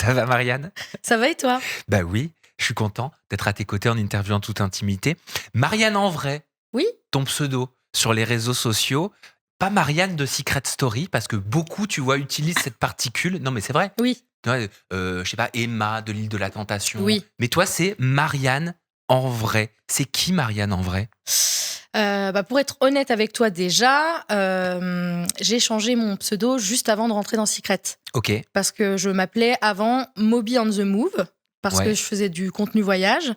Ça va, Marianne? Ça va et toi? Bah oui, je suis content d'être à tes côtés en interview en toute intimité. Marianne en vrai, Oui? ton pseudo sur les réseaux sociaux, pas Marianne de Secret Story, parce que beaucoup, tu vois, utilisent cette particule. Non, mais c'est vrai. Oui, Tu vois, je sais pas, Emma de l'île de la Tentation. oui. Mais toi, c'est Marianne en vrai. C'est qui Marianne en vrai? Pour être honnête avec toi déjà, j'ai changé mon pseudo juste avant de rentrer dans Secret. Ok, Parce que je m'appelais avant Moby on the Move, parce que ouais. je faisais du contenu voyage.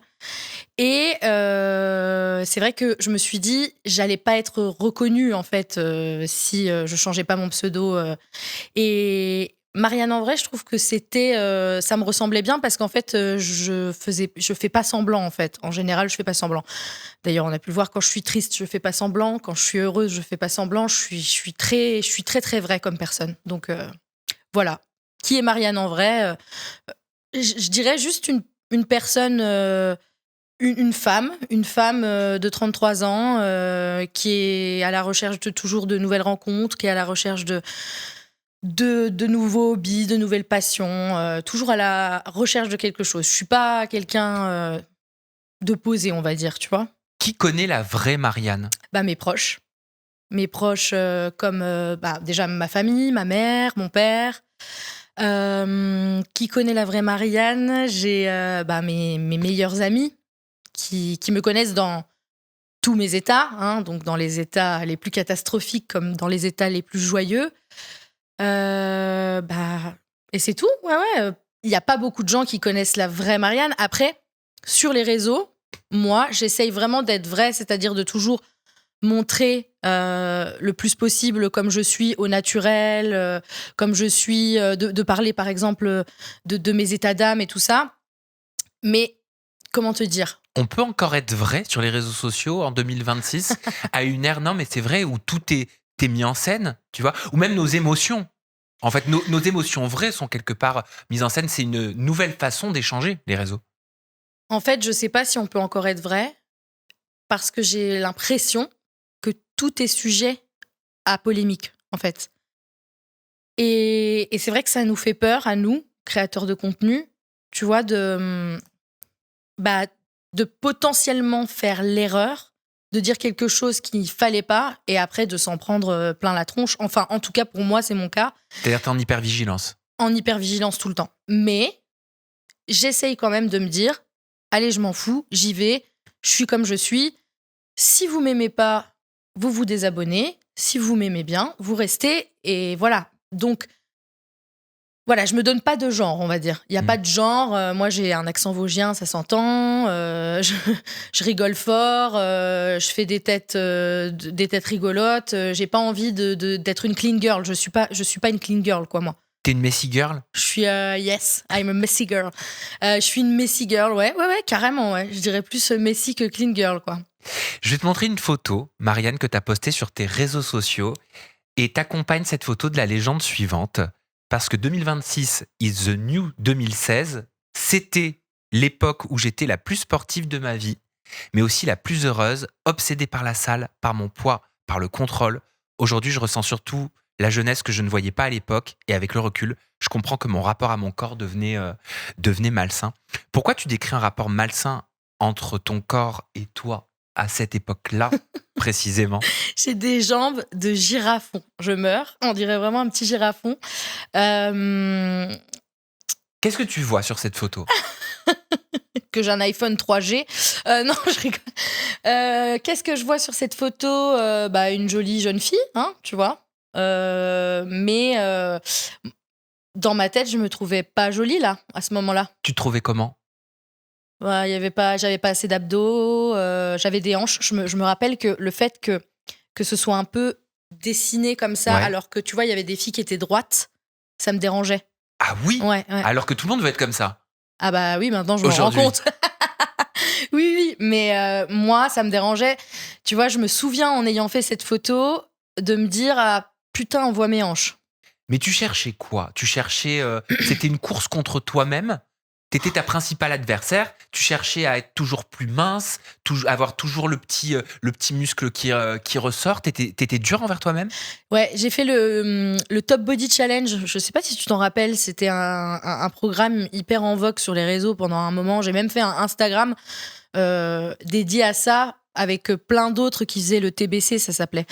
Et c'est vrai que je me suis dit, j'allais pas être reconnue en fait si je changeais pas mon pseudo. Et Marianne en vrai, je trouve que ça me ressemblait bien parce qu'en fait, je fais pas semblant en fait. En général, je fais pas semblant. D'ailleurs, on a pu le voir quand je suis triste, je fais pas semblant. Quand je suis heureuse, je fais pas semblant. Je suis très très vraie comme personne. Donc voilà. Qui est Marianne en vrai je dirais juste une personne. Une femme de 33 ans qui est à la recherche de toujours de nouvelles rencontres, qui est à la recherche de nouveaux hobbies, de nouvelles passions, toujours à la recherche de quelque chose. Je suis pas quelqu'un de posé, on va dire, tu vois. Qui connaît la vraie Marianne? Bah, mes proches comme déjà ma famille, ma mère, mon père. Qui connaît la vraie Marianne? J'ai mes meilleurs amis qui me connaissent dans tous mes états, hein, donc dans les états les plus catastrophiques comme dans les états les plus joyeux. Et c'est tout. Ouais, ouais. Il n'y a pas beaucoup de gens qui connaissent la vraie Marianne. Après, sur les réseaux, moi, j'essaye vraiment d'être vraie, c'est-à-dire de toujours montrer le plus possible comme je suis au naturel, comme je suis, de parler par exemple de mes états d'âme et tout ça. Mais comment te dire? On peut encore être vrai sur les réseaux sociaux en 2026 à une ère, non mais c'est vrai, où tout est mis en scène, tu vois, ou même nos émotions. En fait, nos émotions vraies sont quelque part mises en scène. C'est une nouvelle façon d'échanger, les réseaux. En fait, je sais pas si on peut encore être vrai parce que j'ai l'impression que tout est sujet à polémique, en fait. Et c'est vrai que ça nous fait peur à nous, créateurs de contenu, tu vois, bah, de potentiellement faire l'erreur de dire quelque chose qu'il fallait pas et après de s'en prendre plein la tronche. Enfin, en tout cas, pour moi, c'est mon cas, C'est-à-dire, t'es en hypervigilance. en hypervigilance tout le temps. Mais j'essaye quand même de me dire, allez, je m'en fous, j'y vais, je suis comme je suis. Si vous m'aimez pas, vous vous désabonnez. Si vous m'aimez bien, vous restez. Et voilà. Donc, voilà, je me donne pas de genre, on va dire. Il y a Mm. pas de genre. Moi, j'ai un accent vosgien, ça s'entend. Je rigole fort. Je fais des têtes rigolotes. J'ai pas envie d'être une clean girl. Je suis pas une clean girl, quoi, moi. T'es une messy girl? Je suis, yes, I'm a messy girl. Je suis une messy girl, ouais, ouais, ouais, carrément, ouais. Je dirais plus messy que clean girl, quoi. Je vais te montrer une photo, Marianne, que t'as postée sur tes réseaux sociaux, et t'accompagnes cette photo de la légende suivante, parce que 2026 is the new 2016. C'était l'époque où j'étais la plus sportive de ma vie, mais aussi la plus heureuse, obsédée par la salle, par mon poids, par le contrôle. Aujourd'hui, je ressens surtout la jeunesse que je ne voyais pas à l'époque, et avec le recul, je comprends que mon rapport à mon corps devenait malsain. Pourquoi tu décris un rapport malsain entre ton corps et toi à cette époque-là, précisément? J'ai des jambes de girafon. Je meurs. On dirait vraiment un petit girafon. Euh, Qu'est-ce que tu vois sur cette photo? que j'ai un iPhone 3G. Non, je rigole. Qu'est-ce que je vois sur cette photo? Une jolie jeune fille, hein, tu vois. Mais dans ma tête, je me trouvais pas jolie là, à ce moment-là. Tu te trouvais comment? Ouais, j'avais pas assez d'abdos, j'avais des hanches. Je me rappelle que le fait que ce soit un peu dessiné comme ça, Ouais. alors que tu vois, il y avait des filles qui étaient droites, ça me dérangeait. Ah oui? Ouais, ouais. Alors que tout le monde veut être comme ça, Ah bah oui, maintenant je m'en rends aujourd'hui. compte. Oui, oui, mais moi, ça me dérangeait. Tu vois, je me souviens en ayant fait cette photo de me dire ah putain, on voit mes hanches. Mais tu cherchais quoi? Tu cherchais, c'était une course contre toi-même? T'étais ta principale adversaire. Tu cherchais à être toujours plus mince, avoir toujours le petit muscle qui ressort. T'étais dur envers toi-même. Ouais, j'ai fait le Top Body Challenge. Je sais pas si tu t'en rappelles, c'était un programme hyper en vogue sur les réseaux pendant un moment. J'ai même fait un Instagram dédié à ça, avec plein d'autres qui faisaient le TBC, ça s'appelait.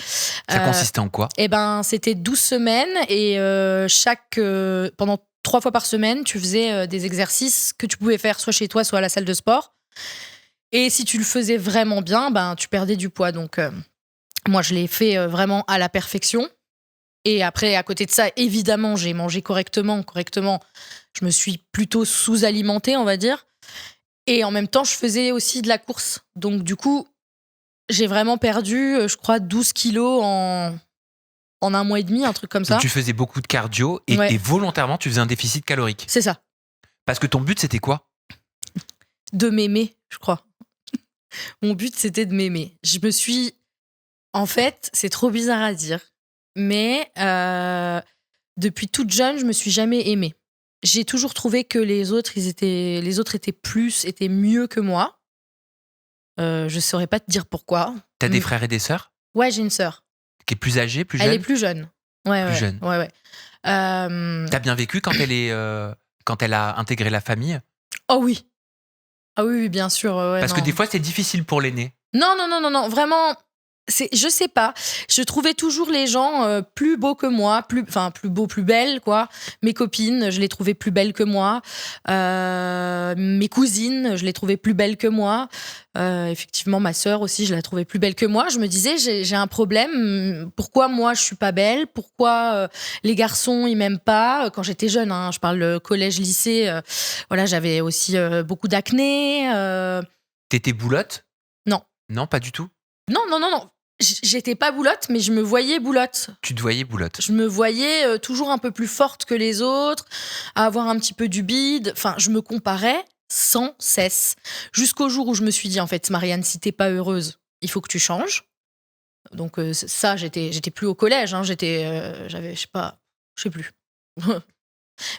Ça consistait en quoi? Eh ben, c'était 12 semaines et pendant 3 fois par semaine, tu faisais des exercices que tu pouvais faire soit chez toi, soit à la salle de sport. Et si tu le faisais vraiment bien, ben, tu perdais du poids. Donc, moi, je l'ai fait vraiment à la perfection. Et après, à côté de ça, évidemment, j'ai mangé correctement. Je me suis plutôt sous-alimentée, on va dire. Et en même temps, je faisais aussi de la course. Donc, du coup, j'ai vraiment perdu, je crois, 12 kilos en 1 mois et demi, un truc comme ça. Donc tu faisais beaucoup de cardio et volontairement, tu faisais un déficit calorique. C'est ça. Parce que ton but, c'était quoi? De m'aimer, je crois. Mon but, c'était de m'aimer. Je me suis... En fait, c'est trop bizarre à dire, mais depuis toute jeune, je me suis jamais aimée. J'ai toujours trouvé que les autres étaient mieux que moi. Je saurais pas te dire pourquoi. T'as des frères et des sœurs? Ouais, j'ai une sœur. Qui est plus âgée, plus jeune? Elle est plus jeune. Ouais. Jeune. Ouais. T'as bien vécu quand elle a intégré la famille? Oh oui. Ah oui, bien sûr. Parce que des fois, c'est difficile pour l'aîné. Non, vraiment. Je sais pas. Je trouvais toujours les gens plus beaux que moi, plus beaux, plus belles, quoi. Mes copines, je les trouvais plus belles que moi. Mes cousines, je les trouvais plus belles que moi. Effectivement, ma sœur aussi, je la trouvais plus belle que moi. Je me disais, j'ai un problème. Pourquoi moi, je suis pas belle? Pourquoi les garçons, ils m'aiment pas? Quand j'étais jeune, hein, je parle collège, lycée. Voilà, j'avais aussi beaucoup d'acné. T'étais boulotte? Non. Non, pas du tout? Non. J'étais pas boulotte, mais je me voyais boulotte. Tu te voyais boulotte? Je me voyais toujours un peu plus forte que les autres, à avoir un petit peu du bide. Enfin, je me comparais sans cesse. Jusqu'au jour où je me suis dit, en fait, Marianne, si t'es pas heureuse, il faut que tu changes. Donc ça, j'étais plus au collège. Hein, j'avais, je sais plus.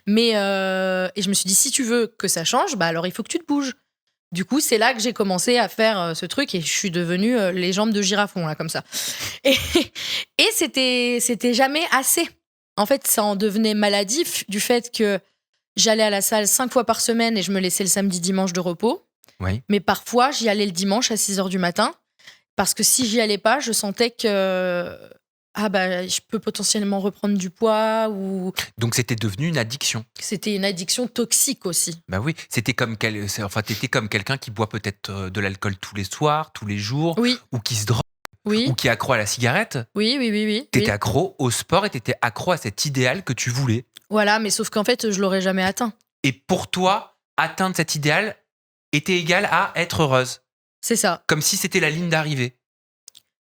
Mais et je me suis dit, si tu veux que ça change, bah alors il faut que tu te bouges. Du coup, c'est là que j'ai commencé à faire ce truc et je suis devenue les jambes de girafon, là, comme ça. Et c'était jamais assez. En fait, ça en devenait maladif du fait que j'allais à la salle 5 fois par semaine et je me laissais le samedi, dimanche de repos. Oui. Mais parfois, j'y allais le dimanche à 6h du matin parce que si j'y allais pas, je sentais que je peux potentiellement reprendre du poids ou... Donc c'était devenu une addiction. C'était une addiction toxique aussi. Bah oui, t'étais comme quelqu'un qui boit peut-être de l'alcool tous les soirs, tous les jours, Oui. ou qui se drogue, Oui. ou qui est accro à la cigarette. Oui. T'étais accro au sport et t'étais accro à cet idéal que tu voulais. Voilà, mais sauf qu'en fait, je l'aurais jamais atteint. Et pour toi, atteindre cet idéal était égal à être heureuse. C'est ça. Comme si c'était la ligne d'arrivée.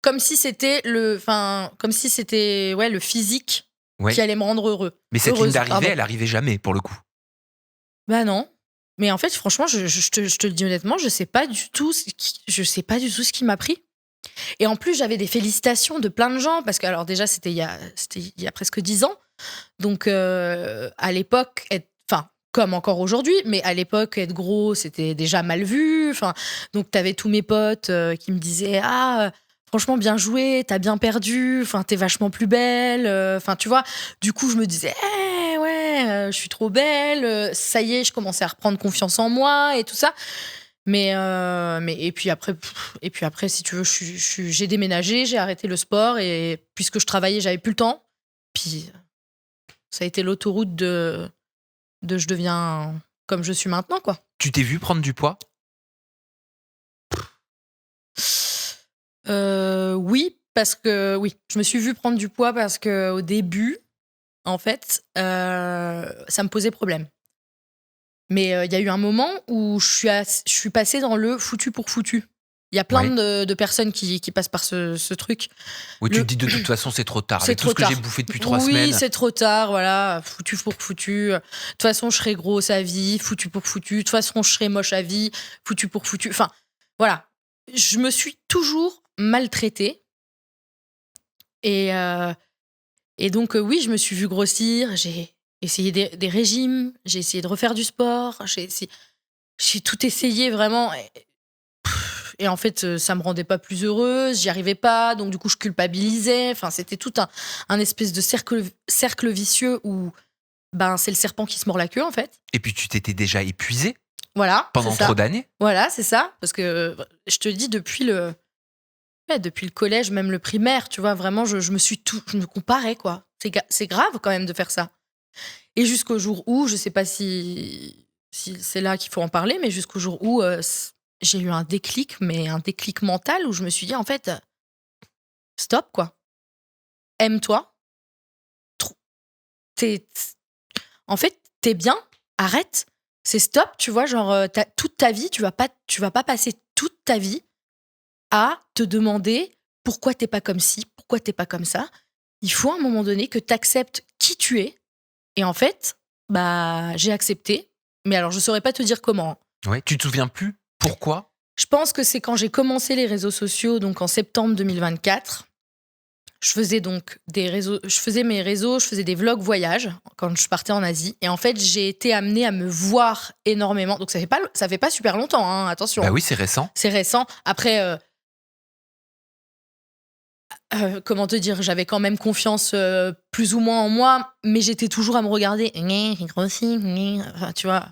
Comme si c'était le physique qui allait me rendre heureux. Mais cette ligne d'arrivée, elle arrivait jamais, pour le coup. Bah non. Mais en fait, franchement, je te le dis honnêtement, je sais pas du tout ce qui m'a pris. Et en plus, j'avais des félicitations de plein de gens parce que, alors déjà, c'était il y a presque 10 ans. Donc, à l'époque, comme encore aujourd'hui, mais à l'époque, être gros, c'était déjà mal vu. Enfin, donc, t'avais tous mes potes qui me disaient franchement, bien joué, t'as bien perdu, enfin, t'es vachement plus belle. Enfin, tu vois, du coup, je me disais, je suis trop belle, ça y est, je commençais à reprendre confiance en moi et tout ça. Mais et puis après, si tu veux, j'ai déménagé, j'ai arrêté le sport et puisque je travaillais, j'avais plus le temps. Puis ça a été l'autoroute de je deviens comme je suis maintenant, quoi. Tu t'es vu prendre du poids? Oui, je me suis vue prendre du poids parce que au début, en fait, ça me posait problème. Mais il y a eu un moment où je suis passée dans le foutu pour foutu. Il y a plein de personnes qui passent par ce truc. Oui, tu te dis de toute façon, c'est trop tard. C'est Avec tout ce que j'ai bouffé depuis 3 semaines. Oui, c'est trop tard, voilà. Foutu pour foutu. De toute façon, je serai grosse à vie. Foutu pour foutu. De toute façon, je serai moche à vie. Foutu pour foutu. Enfin, voilà. Je me suis toujours maltraitée. Et donc, oui, je me suis vue grossir. J'ai essayé des régimes, j'ai essayé de refaire du sport, j'ai tout essayé vraiment. Et en fait, ça me rendait pas plus heureuse, j'y arrivais pas, donc du coup, je culpabilisais. Enfin, c'était tout un espèce de cercle vicieux où c'est le serpent qui se mord la queue, en fait. Et puis tu t'étais déjà épuisée Voilà, pendant c'est ça. trop d'années. Voilà, c'est ça. Parce que je te dis, depuis le collège, même le primaire, tu vois, vraiment, je me comparais, quoi. C'est grave quand même de faire ça. Et jusqu'au jour où, je sais pas si c'est là qu'il faut en parler, mais jusqu'au jour où j'ai eu un déclic, mais un déclic mental où je me suis dit, en fait, stop, quoi. Aime-toi. En fait, t'es bien, arrête. C'est stop, tu vois, genre, toute ta vie, tu vas pas passer toute ta vie à te demander pourquoi t'es pas comme ci, pourquoi t'es pas comme ça. Il faut à un moment donné que t'acceptes qui tu es. Et en fait, j'ai accepté. Mais alors, je saurais pas te dire comment. Ouais, tu te souviens plus pourquoi? Je pense que c'est quand j'ai commencé les réseaux sociaux, donc en septembre 2024. Je faisais donc je faisais mes réseaux, je faisais des vlogs voyages quand je partais en Asie. Et en fait, j'ai été amenée à me voir énormément. Donc ça fait pas super longtemps, hein, attention. Bah oui, c'est récent. C'est récent. Après, comment te dire, j'avais quand même confiance plus ou moins en moi, mais j'étais toujours à me regarder. J'ai grossi, enfin, tu vois.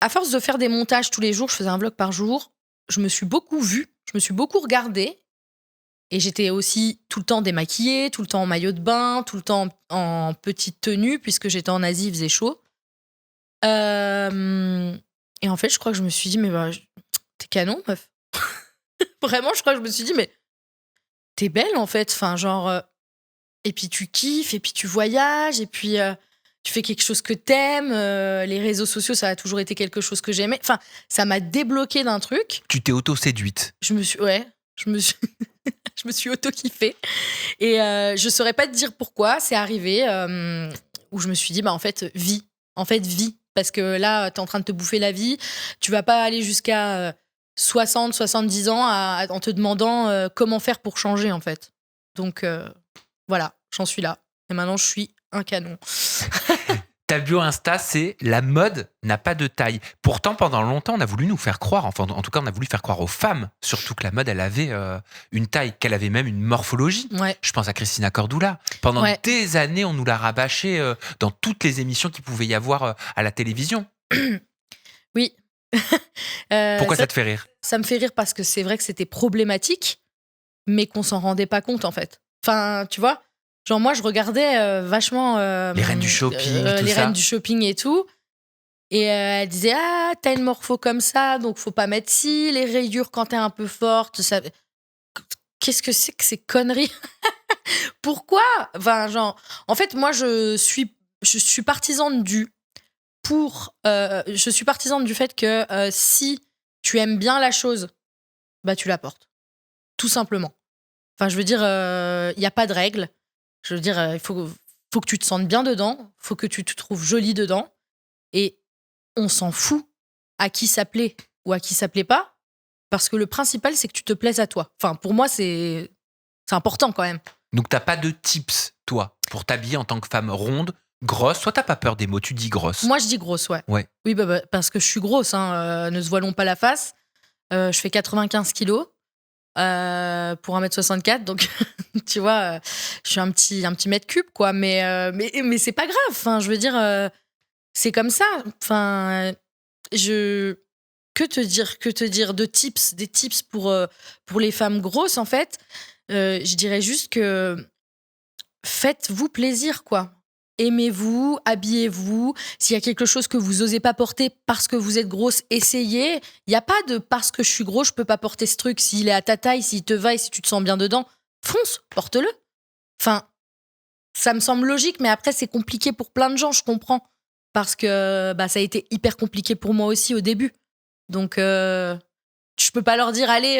À force de faire des montages tous les jours, je faisais un vlog par jour, je me suis beaucoup vue, je me suis beaucoup regardée. Et j'étais aussi tout le temps démaquillée, tout le temps en maillot de bain, tout le temps en petite tenue, puisque j'étais en Asie, il faisait chaud. Et en fait, je crois que je me suis dit, mais t'es canon, meuf. Vraiment, je crois que je me suis dit, mais t'es belle, en fait. Enfin, genre... et puis tu kiffes, et puis tu voyages, et puis tu fais quelque chose que t'aimes. Les réseaux sociaux, ça a toujours été quelque chose que j'aimais. Enfin, ça m'a débloqué d'un truc. Tu t'es auto-séduite. Je me suis je me suis auto-kiffée. Et je saurais pas te dire pourquoi. C'est arrivé où je me suis dit, en fait, vis. En fait, vis. Parce que là, t'es en train de te bouffer la vie. Tu vas pas aller jusqu'à 60, 70 ans en te demandant comment faire pour changer, en fait. Donc, voilà, j'en suis là. Et maintenant, je suis un canon. Ta bio Insta, c'est « La mode n'a pas de taille ». Pourtant, pendant longtemps, on a voulu nous faire croire, enfin, en tout cas, on a voulu faire croire aux femmes, surtout que la mode, elle avait une taille, qu'elle avait même une morphologie. Ouais. Je pense à Christina Cordula. Pendant des années, on nous l'a rabâché dans toutes les émissions qu'il pouvait y avoir à la télévision. Oui. Pourquoi ça te fait rire? Ça me fait rire parce que c'est vrai que c'était problématique, mais qu'on s'en rendait pas compte, en fait. Enfin, tu vois, genre moi, je regardais vachement... les reines du shopping, les reines du shopping et tout. Et elle disait, ah, t'as une morpho comme ça, donc faut pas mettre ci, les rayures quand t'es un peu forte. Ça... Qu'est-ce que c'est que ces conneries? Pourquoi? Enfin, genre, en fait, moi, je suis partisane je suis partisane du fait que si tu aimes bien la chose, tu la portes. Tout simplement. Enfin, je veux dire, il n'y a pas de règle. Je veux dire, il faut que tu te sentes bien dedans, il faut que tu te trouves jolie dedans. Et on s'en fout à qui ça plaît ou à qui ça plaît pas, parce que le principal, c'est que tu te plaises à toi. Enfin, pour moi, c'est important quand même. Donc, t'as pas de tips, toi, pour t'habiller en tant que femme ronde, grosse? Soit t'as pas peur des mots, tu dis grosse. Moi, je dis grosse, ouais. Oui, parce que je suis grosse, hein, ne se voilons pas la face. Je fais 95 kilos. Pour 1m64, donc tu vois, je suis un petit mètre cube, quoi. Mais c'est pas grave. Enfin, je veux dire, c'est comme ça. Enfin, que te dire des tips pour les femmes grosses, en fait. Je dirais juste que faites-vous plaisir, quoi. Aimez-vous, habillez-vous. S'il y a quelque chose que vous osez pas porter parce que vous êtes grosse, essayez. Il n'y a pas de parce que je suis grosse, je peux pas porter ce truc. S'il est à ta taille, s'il te va et si tu te sens bien dedans, fonce, porte-le. Enfin, ça me semble logique, mais après, c'est compliqué pour plein de gens, je comprends. Parce que ça a été hyper compliqué pour moi aussi au début. Donc, je peux pas leur dire, allez,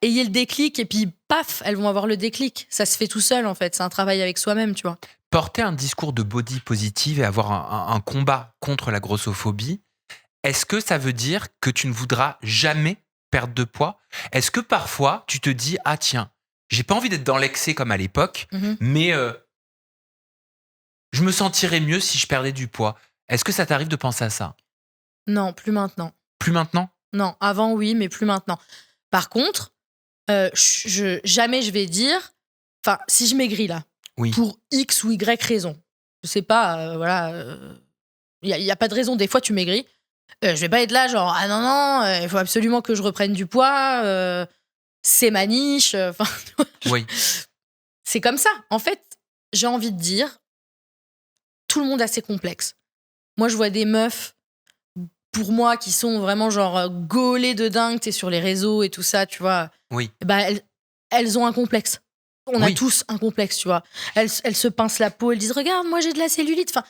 ayez le déclic et puis paf, elles vont avoir le déclic. Ça se fait tout seul, en fait. C'est un travail avec soi-même, tu vois. Porter un discours de body positive et avoir un combat contre la grossophobie, est-ce que ça veut dire que tu ne voudras jamais perdre de poids? Est-ce que parfois tu te dis, ah tiens, j'ai pas envie d'être dans l'excès comme à l'époque, mais je me sentirais mieux si je perdais du poids. Est-ce que ça t'arrive de penser à ça? Non, plus maintenant. Plus maintenant? Non, avant oui, mais plus maintenant. Par contre, jamais je vais dire, enfin, si je maigris là, Oui. pour X ou Y raison, je sais pas, voilà, il y a pas de raison. Des fois, tu maigris, je vais pas être là genre ah non non, il faut absolument que je reprenne du poids, c'est ma niche. Enfin, Oui. c'est comme ça. En fait, j'ai envie de dire, tout le monde a ses complexes. Moi, je vois des meufs, pour moi, qui sont vraiment genre gaulées de dingue, t'es sur les réseaux et tout ça, tu vois. Oui. Bah, elles ont un complexe. On a Oui. tous un complexe, tu vois. Elles se pincent la peau, elles disent regarde, moi j'ai de la cellulite. Enfin,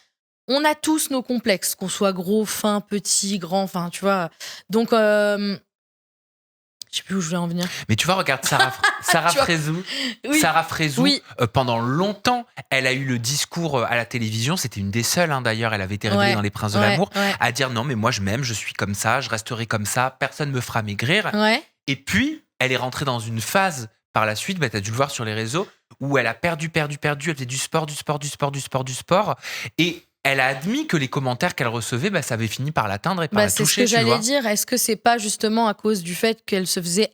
on a tous nos complexes, qu'on soit gros, fin, petit, grand, enfin, tu vois. Donc, je sais plus où je vais en venir. Mais tu vois, regarde Sarah Tu vois. Frézou. Oui. Sarah Frézou, Oui. pendant longtemps, elle a eu le discours à la télévision. C'était une des seules, hein, d'ailleurs. Elle avait été révélée Ouais, dans Les Princes de ouais, l'amour, ouais. à dire non, mais moi je m'aime, je suis comme ça, je resterai comme ça, personne me fera maigrir. Ouais. Et puis, elle est rentrée dans une phase par la suite, bah, tu as dû le voir sur les réseaux, où elle a perdu. Elle faisait du sport. Et elle a admis que les commentaires qu'elle recevait, bah, ça avait fini par l'atteindre et par la C'est ce toucher, que tu j'allais vois. dire. Est-ce que c'est pas justement à cause du fait qu'elle se faisait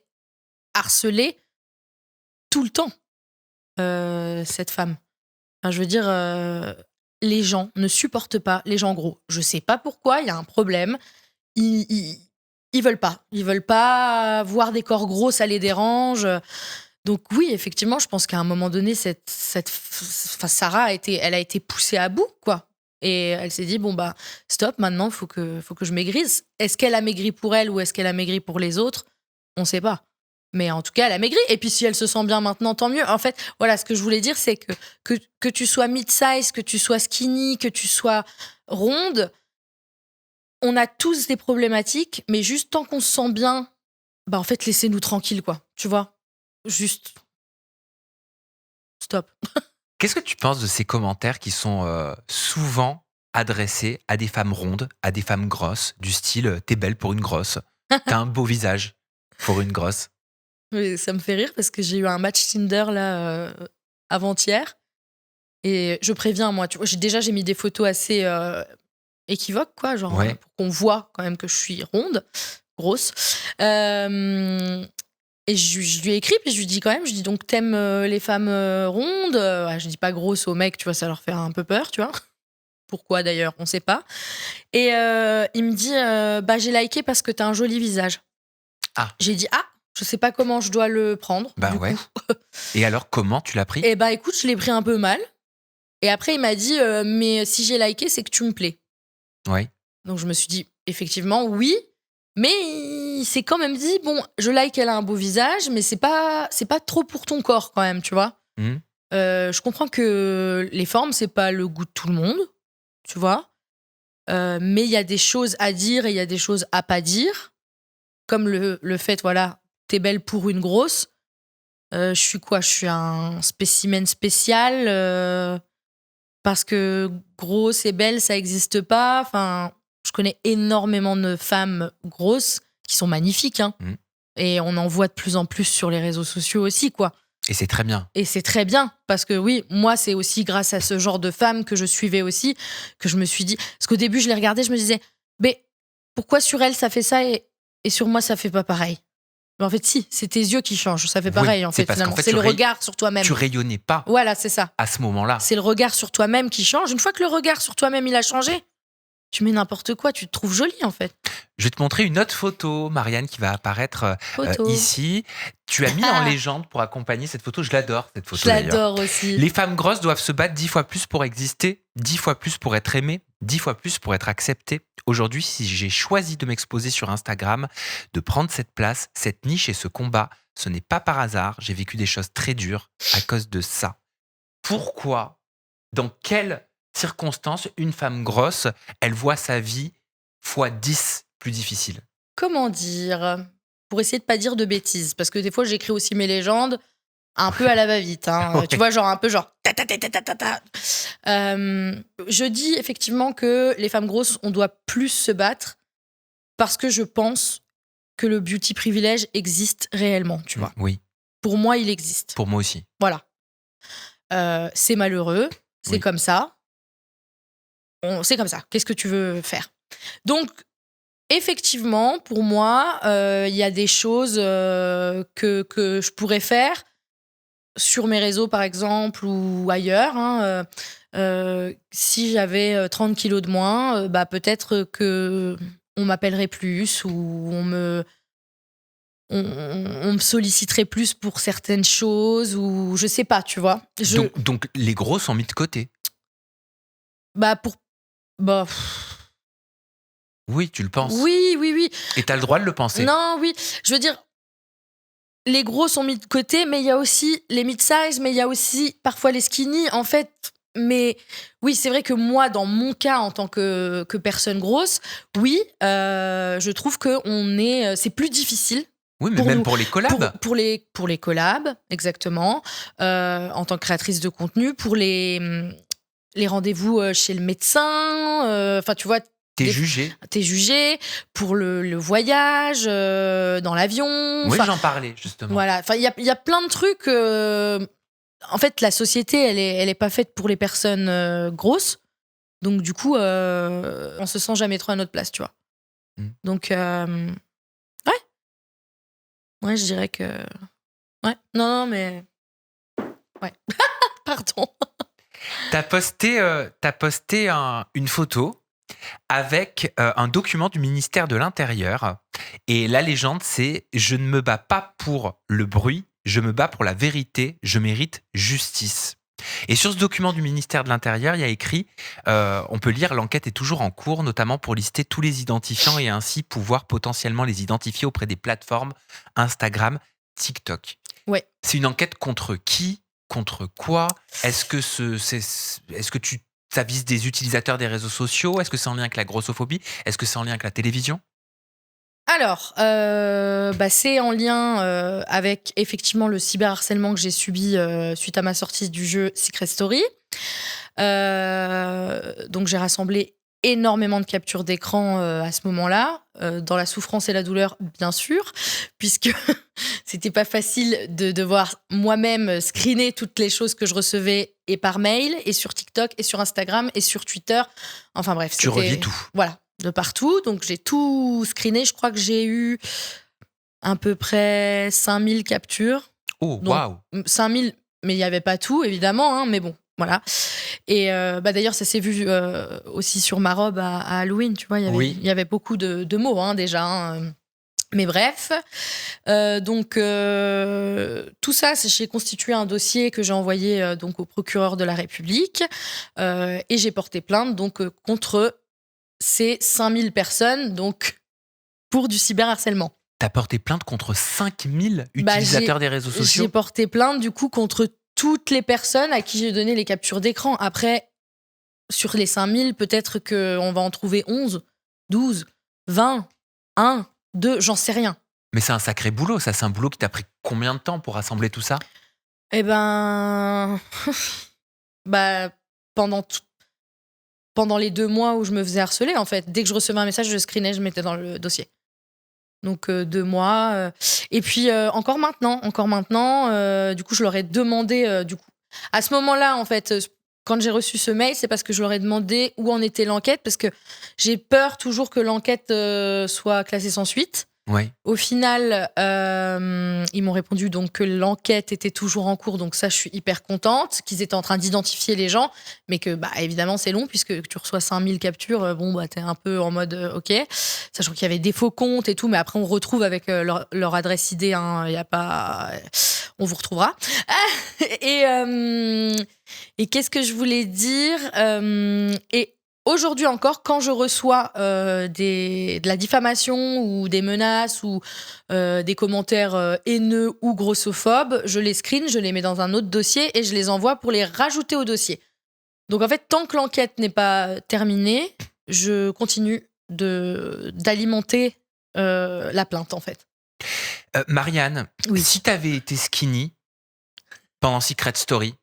harceler tout le temps, cette femme? Enfin, je veux dire, les gens ne supportent pas les gens gros. Je sais pas pourquoi, il y a un problème. Ils veulent pas. Ils veulent pas voir des corps gros, ça les dérange. Donc oui, effectivement, je pense qu'à un moment donné, enfin, Sarah elle a été poussée à bout, quoi. Et elle s'est dit bon bah stop, maintenant faut que je maigrisse. Est-ce qu'elle a maigri pour elle ou est-ce qu'elle a maigri pour les autres? On sait pas. Mais en tout cas, elle a maigri. Et puis si elle se sent bien maintenant, tant mieux. En fait, voilà, ce que je voulais dire, c'est que tu sois mid-size, que tu sois skinny, que tu sois ronde, on a tous des problématiques, mais juste tant qu'on se sent bien, bah en fait, laissez-nous tranquilles, quoi. Tu vois? Juste stop. Qu'est-ce que tu penses de ces commentaires qui sont souvent adressés à des femmes rondes, à des femmes grosses, du style t'es belle pour une grosse, t'as un beau visage pour une grosse? Mais ça me fait rire parce que j'ai eu un match Tinder là avant-hier et je préviens moi, tu vois, j'ai mis des photos assez équivoques quoi, genre Ouais. pour qu'on voit quand même que je suis ronde, grosse. Et je lui ai écrit puis je lui dis quand même, je dis donc t'aimes les femmes rondes, ouais, je dis pas grosses aux mecs, tu vois, ça leur fait un peu peur, tu vois. Pourquoi d'ailleurs, on sait pas. Et il me dit bah j'ai liké parce que t'as un joli visage. Ah. J'ai dit ah, je sais pas comment je dois le prendre. Bah du ouais. coup. Et alors, comment tu l'as pris? Et bah écoute, je l'ai pris un peu mal. Et après, il m'a dit mais si j'ai liké, c'est que tu me plais. Ouais. Donc je me suis dit effectivement oui, mais il s'est quand même dit bon, je like, elle a un beau visage, mais c'est pas trop pour ton corps quand même, tu vois. Mmh. Je comprends que les formes, c'est pas le goût de tout le monde, tu vois. Mais il y a des choses à dire et il y a des choses à pas dire. Comme le fait, voilà, t'es belle pour une grosse. Je suis quoi? Je suis un spécimen spécial parce que grosse et belle, ça existe pas. Enfin, je connais énormément de femmes grosses qui sont magnifiques, hein. Mmh. Et on en voit de plus en plus sur les réseaux sociaux aussi, quoi. Et c'est très bien. Et c'est très bien, parce que oui, moi, c'est aussi grâce à ce genre de femmes que je suivais aussi, que je me suis dit... Parce qu'au début, je les regardais, je me disais, mais pourquoi sur elle, ça fait ça et sur moi, ça fait pas pareil? Mais en fait, si, c'est tes yeux qui changent, ça fait pareil, Oui, en c'est fait, parce finalement. qu'en fait, C'est tu le regard sur toi-même. Tu rayonnais pas Voilà, c'est ça. à ce moment-là. C'est le regard sur toi-même qui change. Une fois que le regard sur toi-même, il a changé, tu mets n'importe quoi, tu te trouves jolie, en fait. Je vais te montrer une autre photo, Marianne, qui va apparaître Photo. ici. Tu as mis en légende pour accompagner cette photo. Je l'adore, cette photo Je d'ailleurs. l'adore aussi. Les femmes grosses doivent se battre 10 fois plus pour exister, 10 fois plus pour être aimées, 10 fois plus pour être acceptées. Aujourd'hui, si j'ai choisi de m'exposer sur Instagram, de prendre cette place, cette niche et ce combat, ce n'est pas par hasard. J'ai vécu des choses très dures à cause de ça. Pourquoi, dans quelles circonstances, une femme grosse, elle voit sa vie fois 10 plus difficile? Comment dire? Pour essayer de pas dire de bêtises, parce que des fois, j'écris aussi mes légendes un peu à la va-vite, hein. Ouais. Tu vois, genre un peu genre ta ta ta ta ta ta ta. Je dis effectivement que les femmes grosses, on doit plus se battre parce que je pense que le beauty privilège existe réellement, tu vois. Oui, Pour moi, il existe. pour moi aussi. Voilà. C'est malheureux, c'est Oui. comme ça. c'est comme ça. Qu'est-ce que tu veux faire? Donc, effectivement, pour moi, il y a des choses que je pourrais faire sur mes réseaux, par exemple, ou ailleurs. Hein, si j'avais 30 kilos de moins, peut-être que on m'appellerait plus ou on me solliciterait plus pour certaines choses ou je sais pas, tu vois. Donc les gros sont mis de côté. Bah, pour. Bah, Oui, tu le penses. oui. Et t'as le droit de le penser. Non, oui. Je veux dire, les gros sont mis de côté, mais il y a aussi les mid-size, mais il y a aussi parfois les skinny, en fait. Mais oui, c'est vrai que moi, dans mon cas, en tant que personne grosse, oui, je trouve que c'est plus difficile. Oui, mais Pour même nous. pour les collabs. Pour les collabs, exactement. En tant que créatrice de contenu, pour les rendez-vous chez le médecin. Enfin, tu vois. T'es jugé. T'es jugé pour le voyage, dans l'avion. Oui, j'en parlais, justement. Voilà. Enfin, il y a plein de trucs. En fait, la société, elle est pas faite pour les personnes grosses. Donc, du coup, on se sent jamais trop à notre place, tu vois. Donc, ouais. Ouais, je dirais que. Ouais. Non, mais. Ouais. Pardon. T'as posté une photo avec un document du ministère de l'Intérieur. Et la légende, c'est « Je ne me bats pas pour le bruit, je me bats pour la vérité, je mérite justice ». Et sur ce document du ministère de l'Intérieur, il y a écrit, on peut lire « L'enquête est toujours en cours, notamment pour lister tous les identifiants et ainsi pouvoir potentiellement les identifier auprès des plateformes Instagram, TikTok ». Ouais. C'est une enquête contre qui? Contre quoi? Est-ce que ça vise des utilisateurs des réseaux sociaux? Est-ce que c'est en lien avec la grossophobie? Est-ce que c'est en lien avec la télévision? Alors, c'est en lien avec effectivement le cyberharcèlement que j'ai subi suite à ma sortie du jeu Secret Story. Donc j'ai rassemblé énormément de captures d'écran à ce moment-là, dans la souffrance et la douleur, bien sûr, puisque c'était pas facile de devoir moi-même screener toutes les choses que je recevais et par mail, et sur TikTok, et sur Instagram, et sur Twitter. Enfin bref, Tu relis tout. Voilà, de partout. Donc j'ai tout screené. Je crois que j'ai eu à peu près 5000 captures. Oh, waouh! 5000, mais il n'y avait pas tout, évidemment, hein, mais bon. Voilà. Et d'ailleurs, ça s'est vu aussi sur ma robe à Halloween, tu vois. Il y avait beaucoup de mots hein, déjà. Hein. Mais bref. Donc, tout ça, j'ai constitué un dossier que j'ai envoyé donc au procureur de la République. Et j'ai porté plainte donc, contre ces 5000 personnes donc, pour du cyberharcèlement. T'as porté plainte contre 5000 utilisateurs des réseaux sociaux? J'ai porté plainte du coup contre toutes les personnes à qui j'ai donné les captures d'écran. Après, sur les 5000, peut-être qu'on va en trouver 11, 12, 20, 1, 2, j'en sais rien. Mais c'est un sacré boulot, ça. C'est un boulot qui t'a pris combien de temps pour rassembler tout ça? Eh ben... pendant les 2 mois où je me faisais harceler, en fait. Dès que je recevais un message, je screenais, je mettais dans le dossier. Donc 2 mois. Et puis encore maintenant, du coup, je leur ai demandé, du coup. À ce moment-là, en fait, quand j'ai reçu ce mail, c'est parce que je leur ai demandé où en était l'enquête, parce que j'ai peur toujours que l'enquête soit classée sans suite. Ouais. Au final, ils m'ont répondu donc que l'enquête était toujours en cours, donc ça, je suis hyper contente, qu'ils étaient en train d'identifier les gens, mais que, évidemment, c'est long, puisque tu reçois 5000 captures, t'es un peu en mode OK, sachant qu'il y avait des faux comptes et tout, mais après, on retrouve avec leur adresse ID, hein, y a pas... On vous retrouvera. Et qu'est-ce que je voulais dire et aujourd'hui encore, quand je reçois de la diffamation ou des menaces ou des commentaires haineux ou grossophobes, je les screen, je les mets dans un autre dossier et je les envoie pour les rajouter au dossier. Donc en fait, tant que l'enquête n'est pas terminée, je continue d'alimenter la plainte en fait. Marianne, oui. Si tu avais été skinny pendant Secret Story,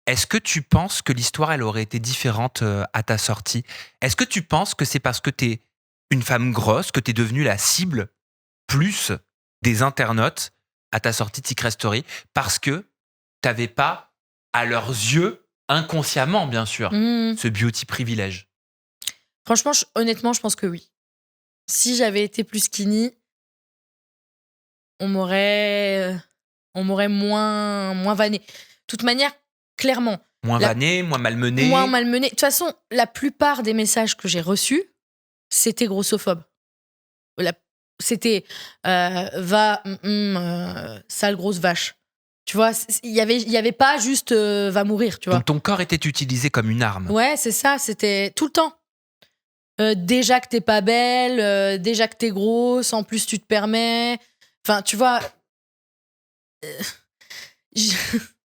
est-ce que tu penses que l'histoire, elle aurait été différente à ta sortie? Est-ce que tu penses que c'est parce que t'es une femme grosse que t'es devenue la cible plus des internautes à ta sortie de Secret Story? Parce que t'avais pas, à leurs yeux, inconsciemment bien sûr, ce beauty privilège? Franchement, honnêtement, je pense que oui. Si j'avais été plus skinny, on m'aurait moins vanné. De toute manière, clairement, Moins vanné, moins malmené. moins malmené. De toute façon, la plupart des messages que j'ai reçus, c'était grossophobe. C'était va, sale grosse vache. Tu vois, il y avait pas juste va mourir, tu vois. Donc ton corps était utilisé comme une arme. Ouais, c'est ça, c'était tout le temps. Déjà que t'es pas belle, déjà que t'es grosse, en plus tu te permets. Enfin, tu vois,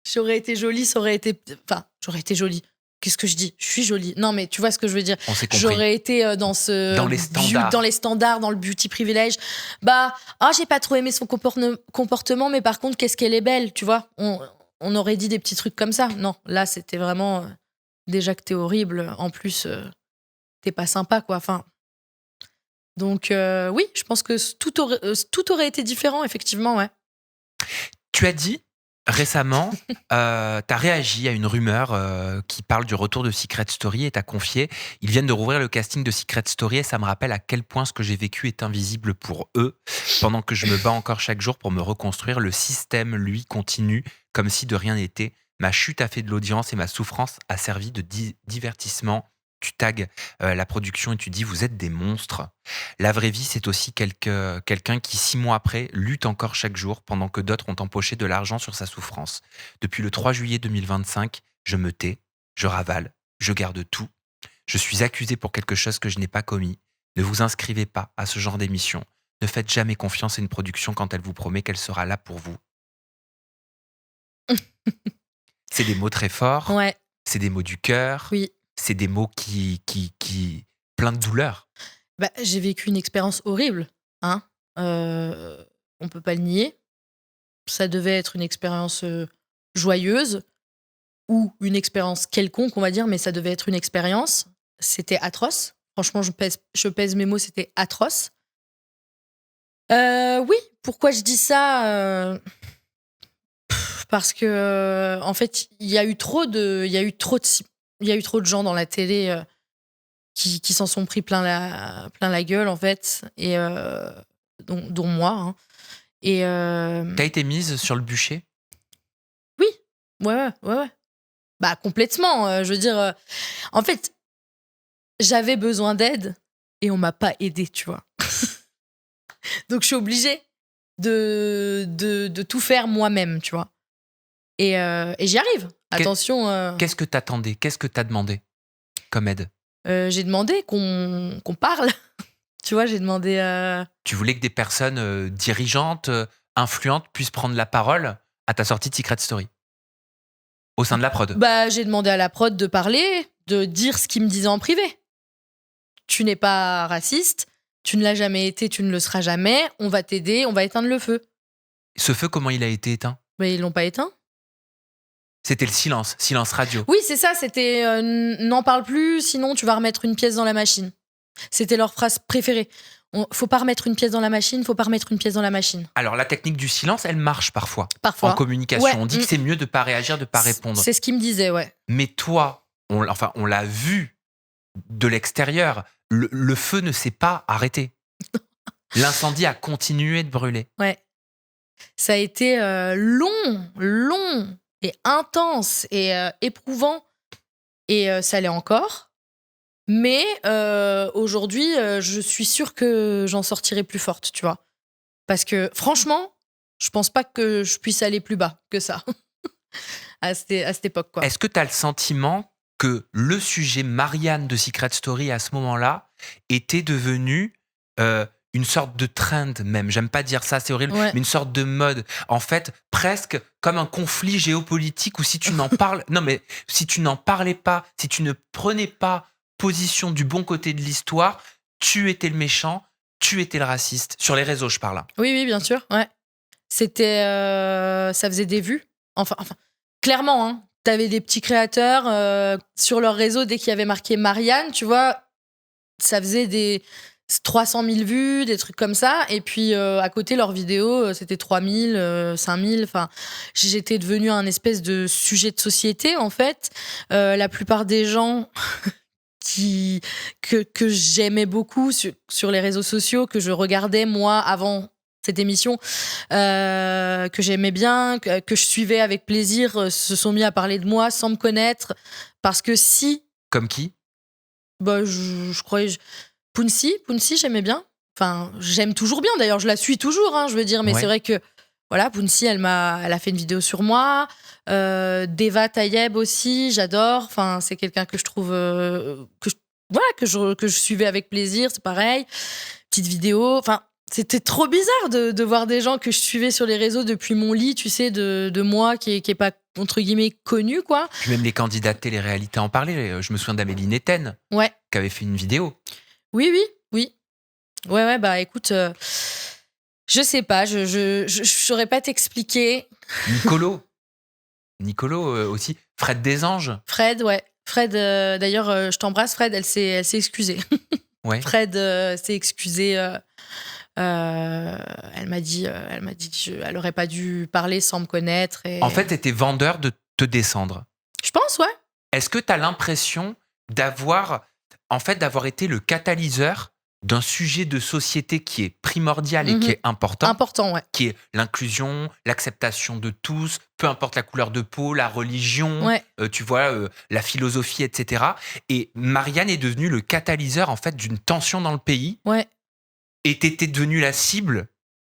j'aurais été jolie, ça aurait été. Enfin, j'aurais été jolie. Qu'est-ce que je dis ? Je suis jolie. Non, mais tu vois ce que je veux dire. On s'est compris. J'aurais été dans les standards. dans les standards, dans le beauty privilège. J'ai pas trop aimé son comportement, mais par contre, qu'est-ce qu'elle est belle, tu vois. On aurait dit des petits trucs comme ça. Non, là, c'était vraiment déjà que t'es horrible. En plus, t'es pas sympa, quoi. Enfin, donc oui, je pense que tout aurait été différent, effectivement, ouais. Tu as dit récemment, t'as réagi à une rumeur qui parle du retour de Secret Story et t'as confié, ils viennent de rouvrir le casting de Secret Story et ça me rappelle à quel point ce que j'ai vécu est invisible pour eux. Pendant que je me bats encore chaque jour pour me reconstruire, le système, lui, continue comme si de rien n'était. Ma chute a fait de l'audience et ma souffrance a servi de divertissement. Tu tags la production et tu dis vous êtes des monstres. La vraie vie, c'est aussi quelqu'un qui 6 mois après lutte encore chaque jour pendant que d'autres ont empoché de l'argent sur sa souffrance. Depuis le 3 juillet 2025, je me tais, je ravale, je garde tout. Je suis accusé pour quelque chose que je n'ai pas commis. Ne vous inscrivez pas à ce genre d'émission. Ne faites jamais confiance à une production quand elle vous promet qu'elle sera là pour vous. C'est des mots très forts. Ouais. C'est des mots du cœur. Oui. C'est des mots qui plein de douleur. J'ai vécu une expérience horrible, hein. On peut pas le nier. Ça devait être une expérience joyeuse ou une expérience quelconque, on va dire, mais ça devait être une expérience. C'était atroce. Franchement, je pèse mes mots, c'était atroce. Oui, pourquoi je dis ça parce que en fait, il y a eu trop de gens dans la télé qui s'en sont pris plein la gueule en fait, et dont moi. Hein. Et t'as été mise sur le bûcher ? Oui, ouais. Complètement. Je veux dire, en fait, j'avais besoin d'aide et on m'a pas aidé, tu vois. Donc je suis obligée de tout faire moi-même, tu vois. Et j'y arrive. Attention. Qu'est-ce que t'attendais ? Qu'est-ce que t'as demandé comme aide ? J'ai demandé qu'on parle. Tu vois, j'ai demandé. Tu voulais que des personnes dirigeantes, influentes puissent prendre la parole à ta sortie de Secret Story au sein de la prod. J'ai demandé à la prod de parler, de dire ce qu'ils me disaient en privé. Tu n'es pas raciste, tu ne l'as jamais été, tu ne le seras jamais, on va t'aider, on va éteindre le feu. Ce feu, comment il a été éteint ? Mais ils l'ont pas éteint. C'était le silence radio. Oui, c'est ça, c'était n'en parle plus, sinon tu vas remettre une pièce dans la machine. C'était leur phrase préférée. Faut pas remettre une pièce dans la machine, faut pas remettre une pièce dans la machine. Alors, la technique du silence, elle marche parfois. Parfois. En communication. Ouais. On dit que c'est mieux de pas réagir, de pas répondre. C'est ce qu'ils me disaient, ouais. Mais toi, on l'a vu de l'extérieur. Le feu ne s'est pas arrêté. L'incendie a continué de brûler. Ouais. Ça a été long et intense et éprouvant. Et ça l'est encore. Mais aujourd'hui, je suis sûre que j'en sortirai plus forte, tu vois. Parce que franchement, je pense pas que je puisse aller plus bas que ça à cette époque, quoi. Est-ce que tu as le sentiment que le sujet Marianne de Secret Story à ce moment-là était devenu une sorte de trend même, j'aime pas dire ça, c'est horrible, Ouais. mais une sorte de mode, en fait, presque comme un conflit géopolitique où si tu n'en parles, non mais si tu n'en parlais pas, si tu ne prenais pas position du bon côté de l'histoire, tu étais le méchant, tu étais le raciste, sur les réseaux je parle. Oui, bien sûr, ouais. C'était, ça faisait des vues, enfin, clairement, hein. T'avais des petits créateurs sur leur réseau, dès qu'il y avait marqué Marianne, tu vois, ça faisait des 300 000 vues, des trucs comme ça. Et puis, à côté, leurs vidéos, c'était 3 000, 5 000. Enfin, j'étais devenue un espèce de sujet de société, en fait. La plupart des gens que j'aimais beaucoup sur les réseaux sociaux, que je regardais moi avant cette émission, que j'aimais bien, que je suivais avec plaisir, se sont mis à parler de moi sans me connaître. Parce que Comme qui? je croyais. Pouncy, j'aimais bien. Enfin, j'aime toujours bien. D'ailleurs, je la suis toujours, hein, je veux dire. Mais Ouais. c'est vrai que, voilà, Pouncy, elle a fait une vidéo sur moi. Deva Tayeb aussi, j'adore. Enfin, c'est quelqu'un que je trouve que je suivais avec plaisir. C'est pareil. Petite vidéo. Enfin, c'était trop bizarre de voir des gens que je suivais sur les réseaux depuis mon lit, tu sais, de moi qui est pas entre guillemets connu, quoi. Puis même les candidats de télé-réalité en parlaient. Je me souviens d'Amélie Netten Ouais. qui avait fait une vidéo. Oui. Ouais, bah écoute, je sais pas, je saurais pas t'expliquer. Nicolo aussi. Fred Desanges. Fred, ouais. Fred, d'ailleurs, je t'embrasse, Fred, elle s'est excusée. Ouais. Fred s'est excusée. Elle m'a dit elle aurait pas dû parler sans me connaître. En fait, t'étais vendeur de te descendre. Je pense, ouais. Est-ce que t'as l'impression d'avoir été le catalyseur d'un sujet de société qui est primordial et qui est important, ouais. qui est l'inclusion, l'acceptation de tous, peu importe la couleur de peau, la religion, Ouais. la philosophie, etc. Et Marianne est devenue le catalyseur en fait d'une tension dans le pays. Ouais. Et t'étais devenue la cible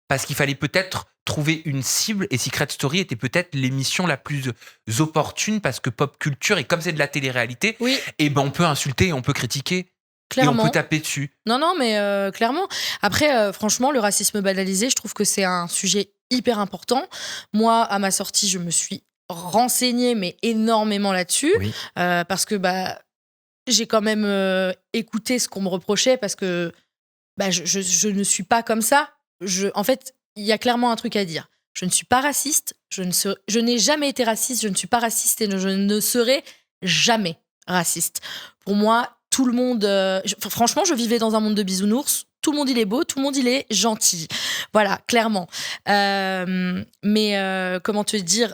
parce qu'il fallait peut-être trouver une cible, et Secret Story était peut-être l'émission la plus opportune parce que pop culture, et comme c'est de la télé-réalité, Oui, et ben on peut insulter et on peut critiquer. clairement. Et on peut taper dessus. Non, mais clairement. Après, franchement, le racisme banalisé, je trouve que c'est un sujet hyper important. Moi, à ma sortie, je me suis renseignée, mais énormément là-dessus. Oui. Parce que j'ai quand même écouté ce qu'on me reprochait, parce que je ne suis pas comme ça. En fait, il y a clairement un truc à dire. Je ne suis pas raciste, je n'ai jamais été raciste, je ne suis pas raciste et je ne serai jamais raciste. Pour moi, tout le monde... franchement, je vivais dans un monde de bisounours. Tout le monde, il est beau, tout le monde, il est gentil. Voilà, clairement. Mais comment te dire,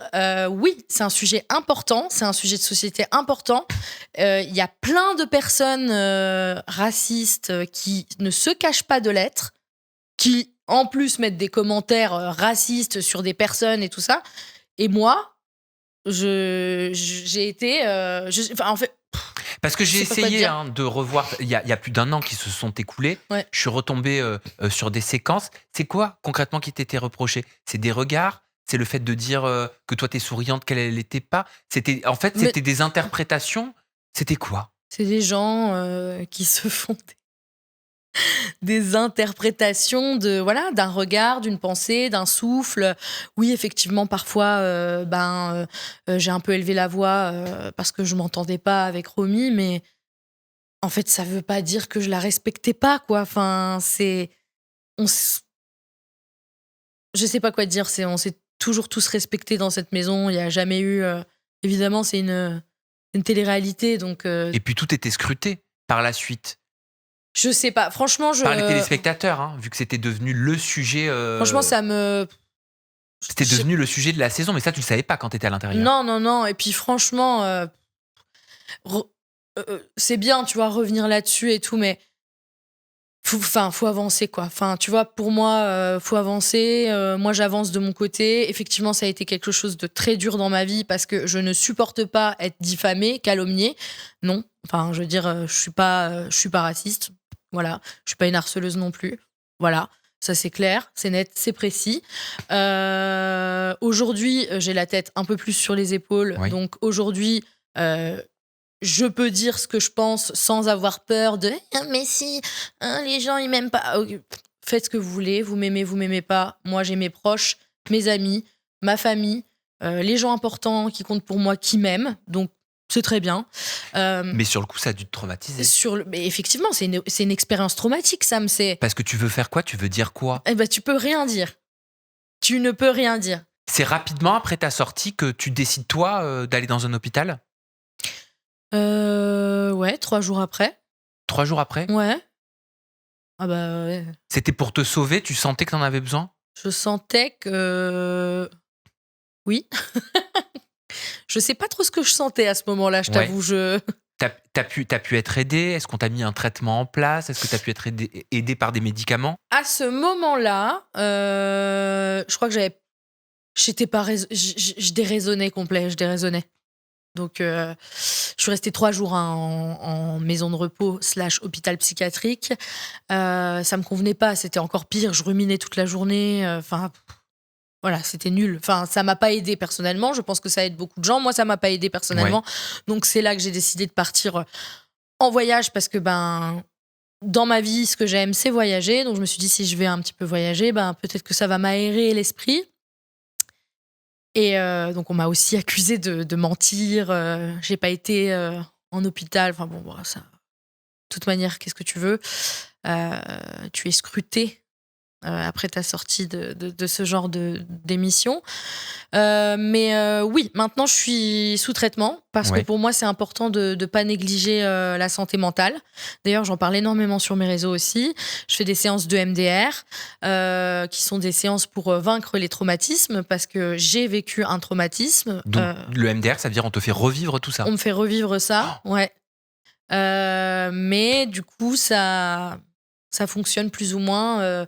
oui, c'est un sujet important, c'est un sujet de société important. Il y a plein de personnes racistes qui ne se cachent pas de l'être, qui en plus mettent des commentaires racistes sur des personnes et tout ça. Et moi, j'ai été... en fait... Parce que j'ai je sais pas quoi essayé dire. de revoir, il y a plus d'un an qui se sont écoulés, Ouais. je suis retombé sur des séquences. C'est quoi concrètement qui t'était reproché? C'est des regards? C'est le fait de dire que toi t'es souriante, qu'elle l'était pas? C'était des interprétations? C'était quoi? C'est des gens qui se font des interprétations d'un regard, d'une pensée, d'un souffle. Oui, effectivement, parfois, j'ai un peu élevé la voix parce que je m'entendais pas avec Romy, mais en fait, ça veut pas dire que je la respectais pas, quoi. Enfin, je sais pas quoi dire. On s'est toujours tous respectés dans cette maison. Il y a jamais eu. Évidemment, c'est une télé-réalité, donc. Et puis tout était scruté par la suite. Je sais pas. Franchement, Par les téléspectateurs, hein, vu que c'était devenu le sujet. Franchement, ça me. C'était devenu le sujet de la saison, mais ça, tu le savais pas quand t'étais à l'intérieur. Non. Et puis, franchement, c'est bien, tu vois, revenir là-dessus et tout, mais faut avancer, quoi. Enfin, tu vois, pour moi, faut avancer. Moi, j'avance de mon côté. Effectivement, ça a été quelque chose de très dur dans ma vie parce que je ne supporte pas être diffamée, calomniée. Non. Enfin, je veux dire, je suis pas raciste. Voilà. Je suis pas une harceleuse non plus. Voilà. Ça, c'est clair, c'est net, c'est précis. Aujourd'hui, j'ai la tête un peu plus sur les épaules. Oui. Donc, aujourd'hui, je peux dire ce que je pense sans avoir peur de mais si, les gens, ils m'aiment pas. Ok, faites ce que vous voulez, vous m'aimez pas. Moi, j'ai mes proches, mes amis, ma famille, les gens importants qui comptent pour moi, qui m'aiment. Donc, c'est très bien. Mais sur le coup, ça a dû te traumatiser. Mais effectivement, c'est une expérience traumatique, Sam. Parce que tu veux faire quoi? Tu veux dire quoi? Tu peux rien dire. Tu ne peux rien dire. C'est rapidement après ta sortie que tu décides, toi, d'aller dans un hôpital? Ouais, 3 jours après. 3 jours après? Ouais. Ah bah ouais. C'était pour te sauver? Tu sentais que t'en avais besoin? Je sentais que... Oui. Je sais pas trop ce que je sentais à ce moment-là, je t'avoue. T'as pu être aidé? Est-ce qu'on t'a mis un traitement en place? Est-ce que t'as pu être aidé par des médicaments? À ce moment-là, je crois que j'étais pas, je déraisonnais complet, je déraisonnais. Donc, je suis restée 3 jours en maison de repos / hôpital psychiatrique. Ça me convenait pas, c'était encore pire. Je ruminais toute la journée. Enfin, voilà, c'était nul. Enfin, ça m'a pas aidé personnellement. Je pense que ça aide beaucoup de gens. Moi, ça m'a pas aidé personnellement. Ouais. Donc, c'est là que j'ai décidé de partir en voyage parce que dans ma vie, ce que j'aime, c'est voyager. Donc, je me suis dit, si je vais un petit peu voyager, peut-être que ça va m'aérer l'esprit. Et donc, on m'a aussi accusée de mentir. J'ai pas été en hôpital. Enfin, bon, ça. De toute manière, qu'est-ce que tu veux? Tu es scruté après ta sortie de ce genre d'émission. Mais oui, maintenant, je suis sous traitement parce que Ouais. pour moi, c'est important de ne pas négliger la santé mentale. D'ailleurs, j'en parle énormément sur mes réseaux aussi. Je fais des séances de MDR qui sont des séances pour vaincre les traumatismes parce que j'ai vécu un traumatisme. Donc, le MDR, ça veut dire on te fait revivre tout ça? On me fait revivre ça, ouais. Mais du coup, ça fonctionne plus ou moins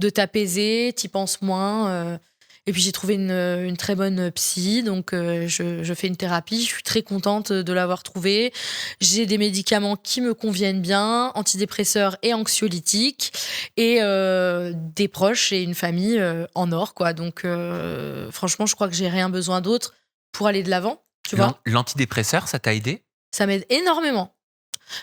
de t'apaiser, t'y penses moins. Et puis j'ai trouvé une très bonne psy, donc je fais une thérapie. Je suis très contente de l'avoir trouvée. J'ai des médicaments qui me conviennent bien, antidépresseurs et anxiolytiques, et des proches et une famille en or, quoi. Donc franchement, je crois que j'ai rien besoin d'autre pour aller de l'avant, tu vois. L'antidépresseur, ça t'a aidé? Ça m'aide énormément.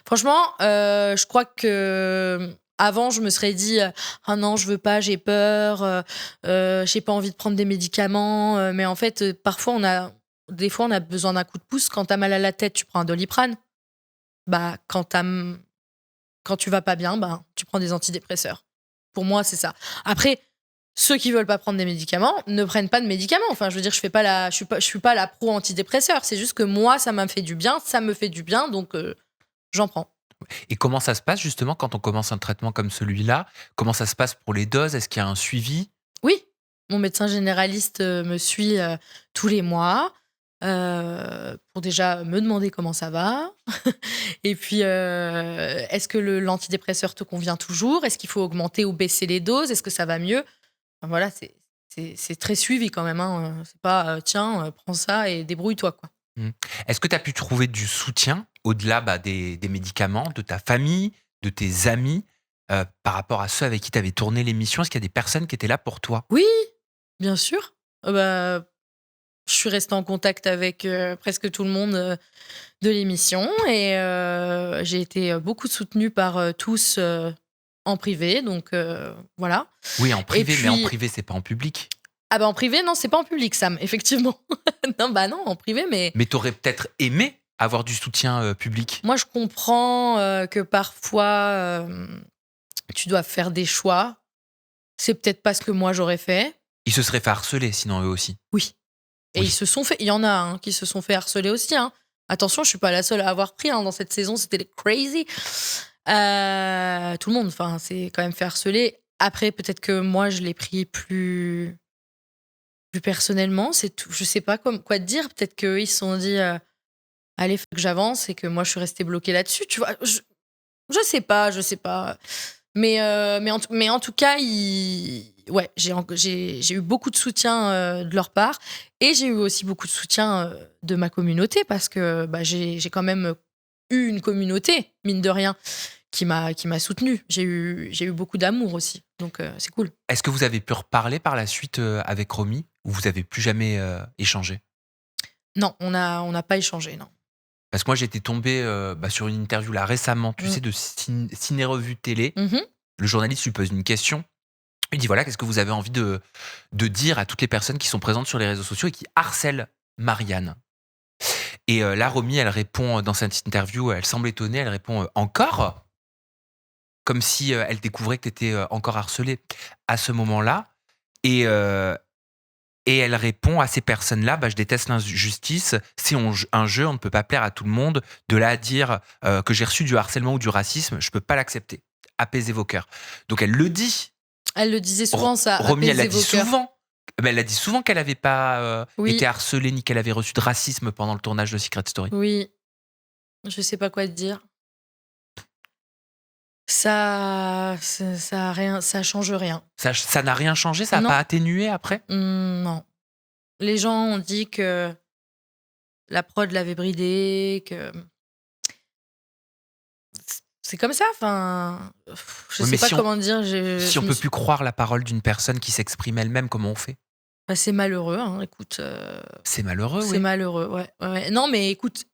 Franchement, je crois que avant, je me serais dit ah non, je veux pas, j'ai peur, j'ai pas envie de prendre des médicaments. Mais en fait, parfois, des fois, on a besoin d'un coup de pouce. Quand t'as mal à la tête, tu prends un Doliprane. Quand tu vas pas bien, tu prends des antidépresseurs. Pour moi, c'est ça. Après, ceux qui veulent pas prendre des médicaments ne prennent pas de médicaments. Enfin, je veux dire, je suis pas la pro antidépresseur. C'est juste que moi, ça m'a fait du bien, ça me fait du bien, donc j'en prends. Et comment ça se passe justement quand on commence un traitement comme celui-là? Comment ça se passe pour les doses? Est-ce qu'il y a un suivi? Oui, mon médecin généraliste me suit tous les mois pour déjà me demander comment ça va. Et puis, est-ce que l'antidépresseur te convient toujours? Est-ce qu'il faut augmenter ou baisser les doses? Est-ce que ça va mieux? Enfin, voilà, c'est très suivi quand même. Hein. C'est pas, tiens, prends ça et débrouille-toi, quoi. Mmh. Est-ce que tu as pu trouver du soutien au-delà, des médicaments, de ta famille, de tes amis, par rapport à ceux avec qui tu avais tourné l'émission? Est-ce qu'il y a des personnes qui étaient là pour toi? Oui, bien sûr. Je suis restée en contact avec presque tout le monde de l'émission et j'ai été beaucoup soutenue par tous en privé, donc voilà. Oui, en Et privé, mais en puis, privé, c'est pas en public. en privé, non, c'est pas en public, Sam, effectivement. Non, non, en privé, mais Mais tu aurais peut-être aimé avoir du soutien, public? moi, je comprends que parfois, tu dois faire des choix. C'est peut-être pas ce que moi j'aurais fait. Ils se seraient fait harceler sinon eux aussi. Oui. Et Oui. ils se sont fait. Il y en a qui se sont fait harceler aussi. Hein. Attention, je suis pas la seule à avoir pris dans cette saison. C'était les crazy. Tout le monde. Enfin, c'est quand même fait harceler. Après, peut-être que moi, je l'ai pris plus personnellement. C'est tout. Je sais pas quoi te dire. Peut-être qu'eux, ils se sont dit, allez, faut que j'avance, et que moi, je suis restée bloquée là-dessus. Tu vois. Je sais pas. Je sais pas. Mais en tout cas, ouais, j'ai eu beaucoup de soutien de leur part, et j'ai eu aussi beaucoup de soutien de ma communauté parce que j'ai quand même eu une communauté, mine de rien, qui m'a soutenue. J'ai eu beaucoup d'amour aussi, donc c'est cool. Est-ce que vous avez pu reparler par la suite, avec Romy, ou vous avez plus jamais, échangé? Non, on n'a pas échangé, non. Parce que moi, j'étais tombé, sur une interview là récemment, tu sais, de Ciné Revue Télé. Mhm. Le journaliste lui pose une question. Il dit voilà, qu'est-ce que vous avez envie de dire à toutes les personnes qui sont présentes sur les réseaux sociaux et qui harcèlent Marianne? Et là, Romy, elle répond dans cette interview, elle semble étonnée, elle répond encore, comme si elle découvrait que tu étais encore harcelée à ce moment-là. Et, et elle répond à ces personnes-là, je déteste l'injustice. Si un jeu, on ne peut pas plaire à tout le monde. De là à dire que j'ai reçu du harcèlement ou du racisme, je peux pas l'accepter. Apaisez vos cœurs. Donc elle le dit. Elle le disait souvent, ça. Romy, elle l'a Apaisez dit vos cœurs. souvent. Mais elle a dit souvent qu'elle n'avait pas Oui. été harcelée ni qu'elle avait reçu de racisme pendant le tournage de Secret Story. Oui. Je sais pas quoi te dire. Ça a rien, ça change rien. Ça n'a rien changé, ça n'a Non. pas atténué après? Non. Les gens ont dit que la prod l'avait bridé, que c'est comme ça. Enfin, je Oui, sais mais pas si comment dire. si on peut plus croire la parole d'une personne qui s'exprime elle-même, comment on fait? Bah, c'est malheureux. Hein, écoute, C'est malheureux, c'est oui. malheureux. Ouais, ouais, ouais. Non, mais écoute,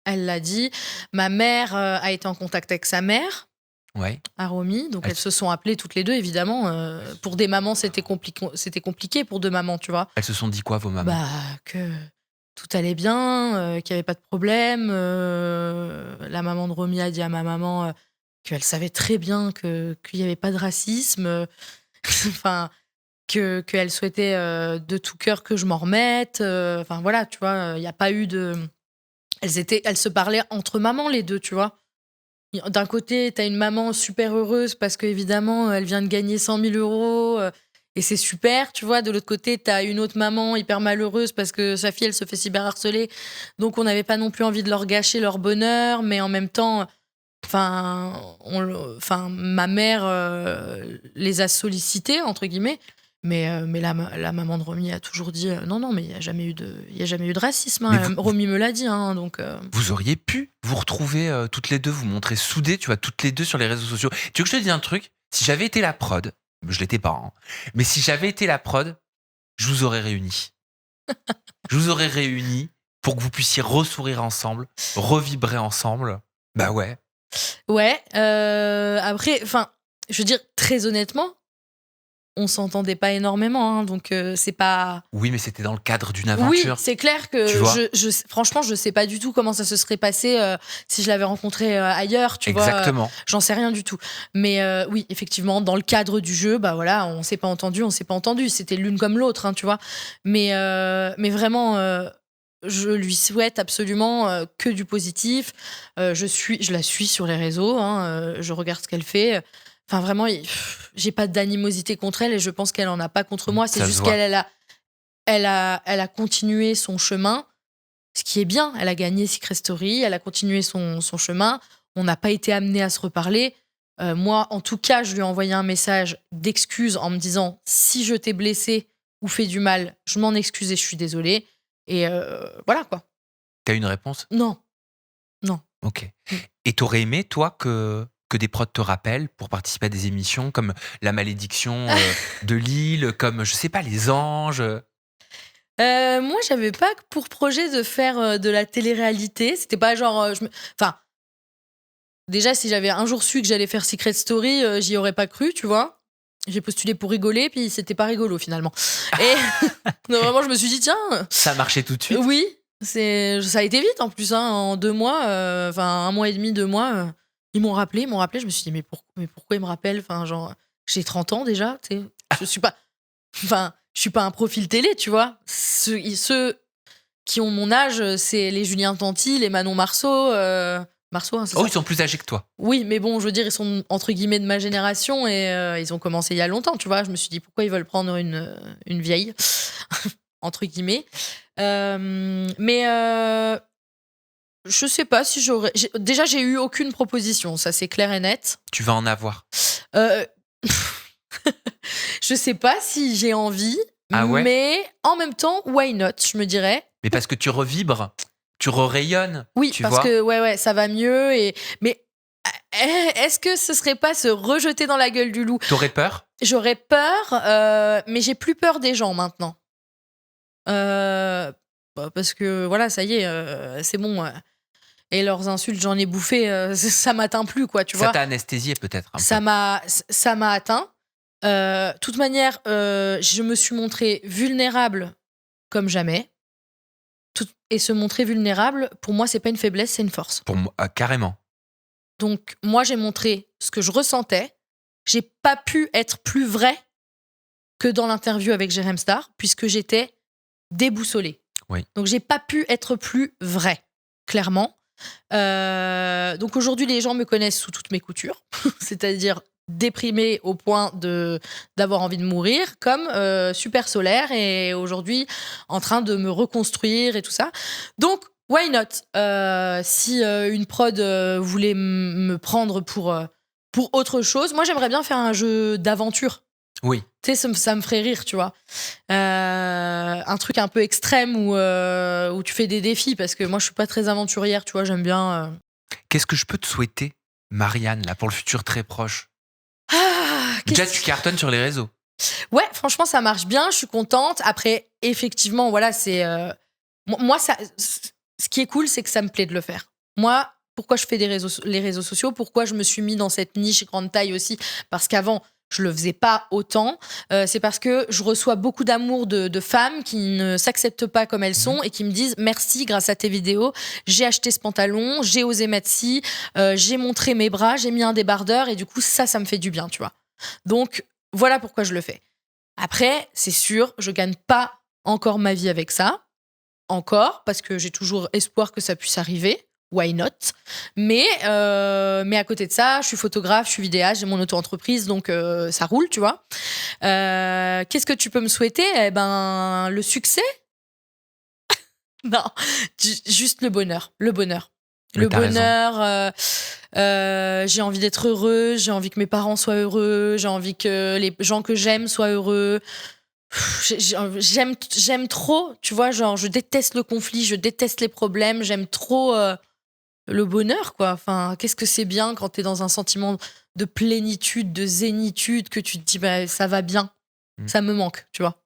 elle l'a dit. Ma mère a été en contact avec sa mère Ouais. à Romy, donc Elle elles se sont appelées toutes les deux, évidemment. Pour des mamans, c'était compliqué pour deux mamans, tu vois. Elles se sont dit quoi, vos mamans? Bah, que tout allait bien, qu'il y avait pas de problème. La maman de Romy a dit à ma maman qu'elle savait très bien qu'il y avait pas de racisme. Enfin, qu'elle souhaitait de tout cœur que je m'en remette. Enfin voilà, tu vois, il y a pas eu de. Elles se parlaient entre mamans les deux, tu vois. D'un côté, t'as une maman super heureuse parce qu'évidemment, elle vient de gagner 100 000 euros et c'est super, tu vois. De l'autre côté, t'as une autre maman hyper malheureuse parce que sa fille, elle se fait cyberharceler. Donc, on n'avait pas non plus envie de leur gâcher leur bonheur, mais en même temps, ma mère les a sollicités, entre guillemets. Mais la maman de Romy a toujours dit non, mais il n'y a jamais eu de racisme. Hein. Romy me l'a dit, hein, donc. Vous auriez pu vous retrouver toutes les deux, vous montrer soudées, tu vois, toutes les deux sur les réseaux sociaux. Tu veux que je te dise un truc? Si j'avais été la prod, je l'étais pas, hein, mais si j'avais été la prod, je vous aurais réunis. Je vous aurais réunis pour que vous puissiez ressourire ensemble, revibrer ensemble. Bah ouais. Ouais. Après, enfin, je veux dire, très honnêtement, on s'entendait pas énormément, hein, donc c'est pas. Oui, mais c'était dans le cadre d'une Oui, aventure. c'est clair que Tu vois franchement, je sais pas du tout comment ça se serait passé si je l'avais rencontré ailleurs, tu vois. Exactement. J'en sais rien du tout. Mais oui, effectivement, dans le cadre du jeu, bah voilà, on s'est pas entendu. C'était l'une comme l'autre, hein, tu vois. Mais vraiment, je lui souhaite absolument que du positif. Je la suis sur les réseaux, hein, je regarde ce qu'elle fait. Enfin, vraiment, j'ai pas d'animosité contre elle et je pense qu'elle en a pas contre moi. C'est Ça se juste voit. elle a continué son chemin, ce qui est bien. Elle a gagné Secret Story, elle a continué son chemin. On n'a pas été amenés à se reparler. Moi, en tout cas, je lui ai envoyé un message d'excuse en me disant si je t'ai blessé ou fait du mal, je m'en excuse et je suis désolée. Et voilà quoi. T'as une réponse? Non. Ok. Et t'aurais aimé, toi, que des prods te rappellent pour participer à des émissions comme La Malédiction de Lille, comme, je sais pas, Les Anges? Moi, j'avais pas pour projet de faire de la télé-réalité. C'était pas genre. Enfin, déjà, si j'avais un jour su que j'allais faire Secret Story, j'y aurais pas cru, tu vois. J'ai postulé pour rigoler, puis c'était pas rigolo finalement. Et non, vraiment, je me suis dit, tiens, Ça a marché tout de suite? oui, ça a été vite en plus, hein, en 2 mois, enfin 1 mois et demi, 2 mois. Ils m'ont rappelé, je me suis dit, mais pourquoi ils me rappellent? Enfin, genre, j'ai 30 ans déjà, tu sais. Je suis pas. Enfin, je suis pas un profil télé, tu vois. Ceux qui ont mon âge, c'est les Julien Tanti, les Manon Marceau. Marceau, hein, c'est Oh, ça. ils sont plus âgés que toi. Oui, mais bon, je veux dire, ils sont entre guillemets de ma génération et ils ont commencé il y a longtemps, tu vois. Je me suis dit, pourquoi ils veulent prendre une vieille, entre guillemets. Mais je sais pas si j'aurais. Déjà, j'ai eu aucune proposition, ça c'est clair et net. Tu vas en avoir. Euh, je sais pas si j'ai envie, Ah ouais? mais en même temps, why not, je me dirais. Mais parce que tu revibres, tu rayonnes. Oui, tu parce vois que ouais, ça va mieux. Mais est-ce que ce serait pas se rejeter dans la gueule du loup? T'aurais peur? J'aurais peur, mais j'ai plus peur des gens maintenant. Parce que voilà, ça y est, c'est bon. Et leurs insultes, j'en ai bouffé, ça m'atteint plus, quoi, tu vois. Ça t'a anesthésié peut-être un peu. Ça m'a atteint. De toute manière, je me suis montrée vulnérable comme jamais. Et se montrer vulnérable, pour moi, c'est pas une faiblesse, c'est une force. Pour moi, carrément. Donc, moi, j'ai montré ce que je ressentais. J'ai pas pu être plus vrai que dans l'interview avec Jérém Star, puisque j'étais déboussolée. Oui. Donc, j'ai pas pu être plus vrai, clairement. Donc, aujourd'hui, les gens me connaissent sous toutes mes coutures, c'est-à-dire déprimée au point d'avoir envie de mourir, comme super solaire et aujourd'hui en train de me reconstruire et tout ça. Donc, Why not? Si une prod voulait me prendre pour autre chose, moi j'aimerais bien faire un jeu d'aventure. Oui. Tu sais, ça me ferait rire, tu vois. Un truc un peu extrême où tu fais des défis, parce que moi je suis pas très aventurière, tu vois, j'aime bien. Qu'est-ce que je peux te souhaiter, Marianne, là, pour le futur très proche? Qu'est-ce Déjà, tu cartonnes sur les réseaux. Ouais, franchement, ça marche bien, je suis contente. Après, effectivement, voilà, c'est. Moi, ce qui est cool, c'est que ça me plaît de le faire. Moi, pourquoi je fais les réseaux sociaux? Pourquoi je me suis mis dans cette niche grande taille aussi? Parce qu'avant, je le faisais pas autant. C'est parce que je reçois beaucoup d'amour de femmes qui ne s'acceptent pas comme elles sont et qui me disent merci, grâce à tes vidéos, j'ai acheté ce pantalon, j'ai osé mettre ci, j'ai montré mes bras, j'ai mis un débardeur, et du coup, ça me fait du bien, tu vois. Donc, voilà pourquoi je le fais. Après, c'est sûr, je gagne pas encore ma vie avec ça. Encore, parce que j'ai toujours espoir que ça puisse arriver. Why not? Mais à côté de ça, je suis photographe, je suis vidéaste, j'ai mon auto-entreprise, donc ça roule, tu vois. Qu'est-ce que tu peux me souhaiter? Eh ben, le succès? Non, juste le bonheur. Le bonheur. Le t'as raison. bonheur, j'ai envie d'être heureux, j'ai envie que mes parents soient heureux, j'ai envie que les gens que j'aime soient heureux. J'aime trop, tu vois, genre je déteste le conflit, je déteste les problèmes, j'aime trop le bonheur, quoi. Enfin, qu'est-ce que c'est bien quand t'es dans un sentiment de plénitude, de zénitude, que tu te dis bah ça va bien, ça me manque, tu vois.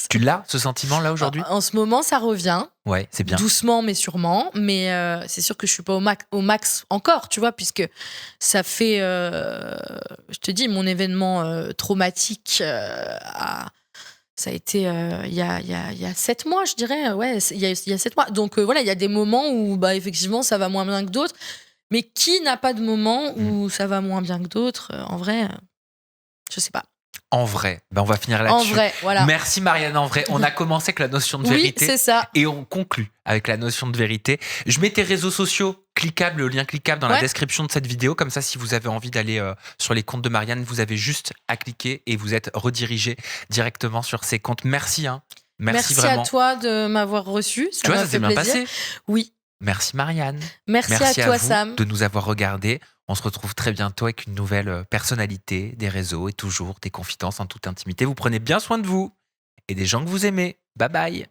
Tu l'as, ce sentiment-là, aujourd'hui? En ce moment, ça revient. Ouais, c'est bien. Doucement, mais sûrement. Mais c'est sûr que je suis pas au max encore, tu vois, puisque ça fait, je te dis, mon événement traumatique ça a été il y a 7 mois, je dirais. Ouais, il y a 7 mois. Donc voilà, il y a des moments où bah, effectivement, ça va moins bien que d'autres. Mais qui n'a pas de moment où ça va moins bien que d'autres? En vrai, je sais pas. En vrai, on va finir En là-dessus. vrai, voilà. Merci Marianne, en vrai. On a commencé avec la notion de Oui, vérité. c'est ça. Et on conclut avec la notion de vérité. Je mets tes réseaux sociaux cliquables, le lien cliquable dans la description de cette vidéo. Comme ça, si vous avez envie d'aller sur les comptes de Marianne, vous avez juste à cliquer et vous êtes redirigé directement sur ses comptes. Merci. Merci vraiment. À toi de m'avoir reçu. Tu vois, ça s'est bien passé. Oui. Merci Marianne. Merci à toi, vous Sam. de nous avoir regardés. On se retrouve très bientôt avec une nouvelle personnalité des réseaux et toujours des confidences en toute intimité. Vous prenez bien soin de vous et des gens que vous aimez. Bye bye.